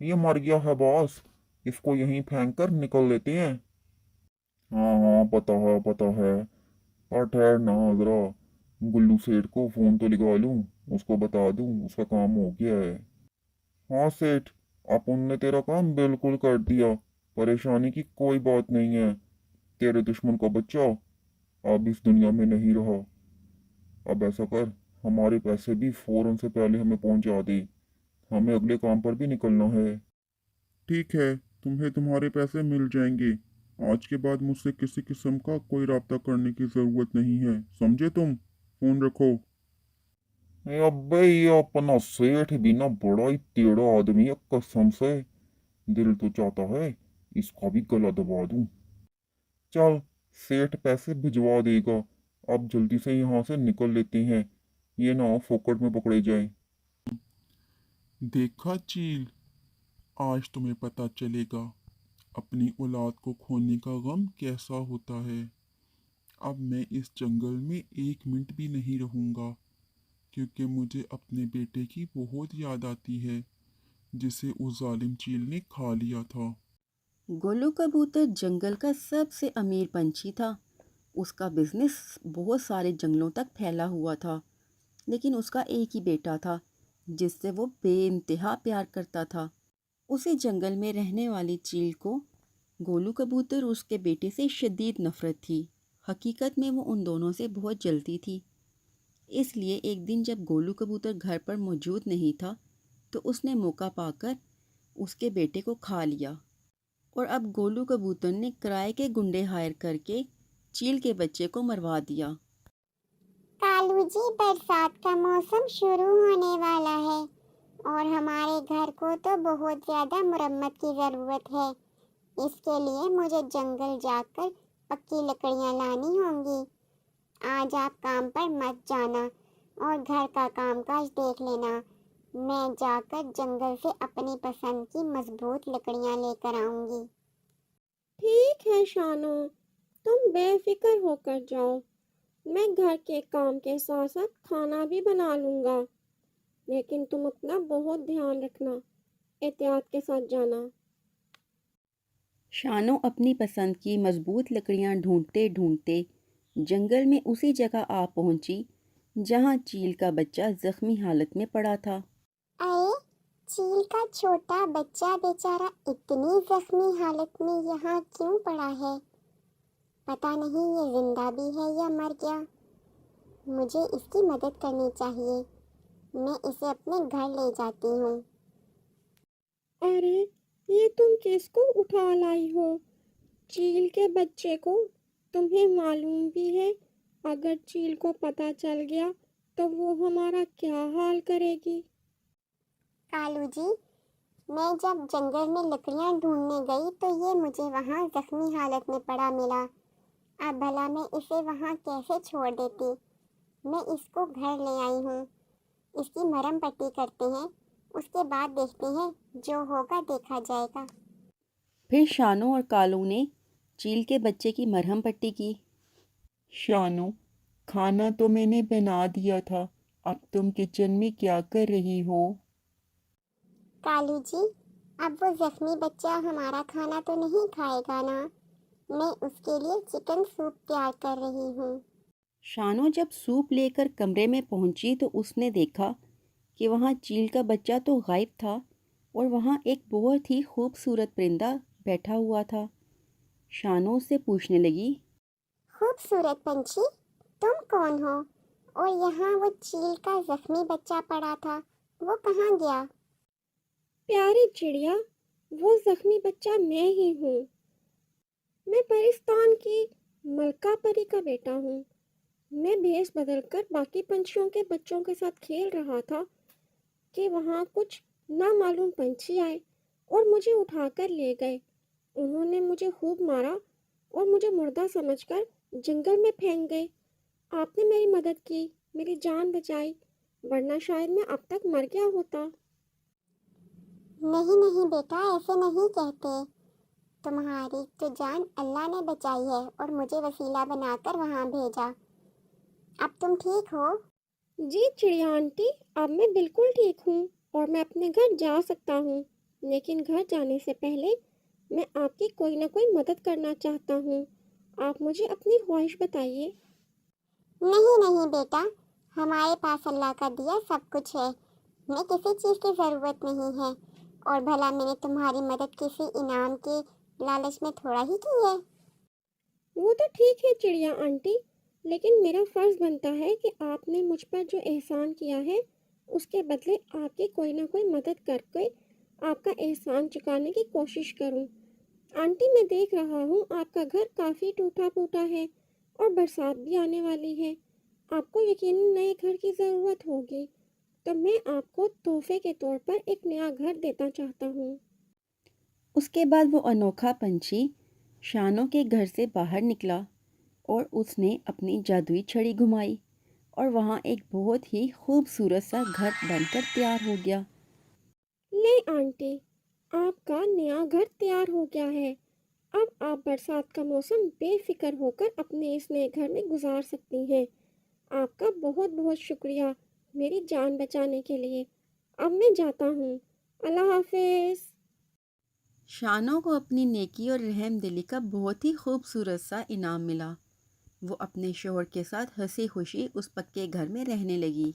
ये मर गया है बॉस, इसको यहीं फेंक कर निकल लेते हैं। हाँ हाँ, पता है। और ठहर ना जरा, गुल्लू सेठ को फोन तो लगा लूं, उसको बता दूं उसका काम हो गया है। हाँ सेठ, अपन ने तेरा काम बिल्कुल कर दिया, परेशानी की कोई बात नहीं है। तेरे दुश्मन का बच्चा अब इस दुनिया में नहीं रहा। अब ऐसा कर, हमारे पैसे भी फौरन से पहले हमें पहुंचा दे, हमें अगले काम पर भी निकलना है। ठीक है, तुम्हें तुम्हारे पैसे मिल जाएंगे। आज के बाद मुझसे किसी किस्म का कोई राब्ता करने की ज़रूरत नहीं है, समझे तुम? फोन रखो। अबे ये अपना सेठ भी ना बड़ा ही टेढ़ा आदमी है कसम से। दिल तो चाहता है इसका भी गला दबा दूं। चल, सेठ पैसे भिजवा देगा। अब जल्दी से यहाँ से निकल लेते हैं, ये ना हो फोकट में पकड़े जाए। देखा चील, आज तुम्हें पता चलेगा अपनी औलाद को खोने का गम कैसा होता है। अब मैं इस जंगल में एक मिनट भी नहीं रहूंगा, क्योंकि मुझे अपने बेटे की बहुत याद आती है जिसे उस जालिम चील ने खा लिया था। गोलू कबूतर जंगल का सबसे अमीर पंछी था। उसका बिजनेस बहुत सारे जंगलों तक फैला हुआ था, लेकिन उसका एक ही बेटा था जिससे वो बेइंतहा प्यार करता था। उसे जंगल में रहने वाली चील को गोलू कबूतर और उसके बेटे से शदीद नफरत थी। हकीकत में वो उन दोनों से बहुत जलती थी। इसलिए एक दिन जब गोलू कबूतर घर पर मौजूद नहीं था, तो उसने मौका पाकर उसके बेटे को खा लिया। और अब गोलू कबूतर ने किराए के गुंडे हायर करके चील के बच्चे को मरवा दिया। कालू जी, बरसात का मौसम शुरू होने वाला है और हमारे घर को तो बहुत ज्यादा मरम्मत की जरूरत है। इसके लिए मुझे जंगल जाकर पक्की लकड़ियां लानी होंगी। आज आप काम पर मत जाना और घर का कामकाज देख लेना। मैं जाकर जंगल से अपनी पसंद की मजबूत लकड़ियां लेकर आऊंगी। ठीक है शानो, तुम बेफिक्र होकर जाओ। मैं घर के काम के साथ साथ खाना भी बना लूंगा। लेकिन तुम अपना बहुत ध्यान रखना, एहतियात के साथ जाना। शानो अपनी पसंद की मजबूत लकड़ियां ढूंढते ढूंढते जंगल में उसी जगह आ पहुंची जहां चील का बच्चा जख्मी हालत में पड़ा था। अरे, चील का छोटा बच्चा बेचारा इतनी जख्मी हालत में यहाँ क्यों पड़ा है? पता नहीं ये जिंदा भी है या मर गया। मुझे इसकी मदद करनी चाहिए। मैं इसे अपने घर ले जाती हूँ। अरे, ये तुम किसको उठा लाई हो? चील के बच्चे को? तुम्हें मालूम भी है अगर चील को पता चल गया तो वो हमारा क्या हाल करेगी। कालू जी, मैं जब जंगल में लकड़ियाँ ढूंढने गई तो ये मुझे वहाँ जख्मी हालत में पड़ा मिला। अब भला मैं इसे वहाँ कैसे छोड़ देती? मैं इसको घर ले आई हूँ। इसकी मरहम पट्टी करते हैं, उसके बाद देखते हैं, जो होगा देखा जाएगा। फिर शानो और कालू ने चील के बच्चे की मरहम पट्टी की। शानो, खाना तो मैंने बना दिया था, अब तुम किचन में क्या कर रही हो? कालू जी, अब वो जख्मी बच्चा हमारा खाना तो नहीं खाएगा ना? मैं उसके लिए चिकन सूप तैयार कर रही हूँ। शानो जब सूप लेकर कमरे में पहुंची तो उसने देखा कि वहां चील का बच्चा तो गायब था और वहां एक बहुत ही खूबसूरत परिंदा बैठा हुआ था। शानो उससे पूछने लगी। खूबसूरत पंछी, तुम कौन हो? और यहाँ वो चील का जख्मी बच्चा पड़ा था, वो कहाँ गया? प्यारी चिड़िया, वो जख्मी बच्चा मैं ही हूँ। मैं परिस्तान की मलका परी का बेटा हूँ। मैं भेष बदलकर बाकी पंछियों के बच्चों के साथ खेल रहा था कि वहाँ कुछ नामालूम पंछी आए और मुझे उठाकर ले गए। उन्होंने मुझे खूब मारा और मुझे मुर्दा समझकर जंगल में फेंक गए। आपने मेरी मदद की, मेरी जान बचाई, वरना शायद मैं अब तक मर गया होता। नहीं नहीं बेटा, ऐसे नहीं कहते। तुम्हारी तो जान अल्लाह ने बचाई है और मुझे वसीला बनाकर वहाँ भेजा। अब तुम ठीक हो? जी चिड़िया आंटी, अब मैं बिल्कुल ठीक हूँ और मैं अपने घर जा सकता हूँ। لیکن گھر جانے سے پہلے میں آپ کی کوئی نہ کوئی مدد کرنا چاہتا ہوں۔ آپ مجھے اپنی خواہش بتائیے۔ نہیں نہیں بیٹا، ہمارے پاس اللہ کا دیا سب کچھ ہے، ہمیں کسی چیز کی ضرورت نہیں ہے، اور بھلا میں نے تمہاری مدد کسی انعام کے لالچ میں تھوڑا ہی کی ہے۔ وہ تو ٹھیک ہے چڑیا آنٹی، لیکن میرا فرض بنتا ہے کہ آپ نے مجھ پر جو احسان کیا ہے اس کے بدلے آپ کی کوئی نہ کوئی مدد کر کے آپ کا احسان چکانے کی کوشش کروں۔ آنٹی میں دیکھ رہا ہوں آپ کا گھر کافی ٹوٹا پھوٹا ہے اور برسات بھی آنے والی ہے، آپ کو یقیناً نئے گھر کی ضرورت ہوگی، تو میں آپ کو تحفے کے طور پر ایک نیا گھر دینا چاہتا ہوں۔ اس کے بعد وہ انوکھا پنچھی شانوں کے گھر سے باہر نکلا اور اس نے اپنی جادوئی چھڑی گھمائی اور وہاں ایک بہت ہی خوبصورت سا گھر بن کر تیار ہو گیا۔ لے آنٹی، آپ کا نیا گھر تیار ہو گیا ہے، اب آپ برسات کا موسم بے فکر ہو کر اپنے اس نئے گھر میں گزار سکتی ہیں۔ آپ کا بہت بہت شکریہ میری جان بچانے کے لیے۔ اب میں جاتا ہوں، اللہ حافظ۔ شانوں کو اپنی نیکی اور رحم دلی کا بہت ہی خوبصورت سا انعام ملا۔ وہ اپنے شوہر کے ساتھ ہنسی خوشی اس پکے گھر میں رہنے لگی۔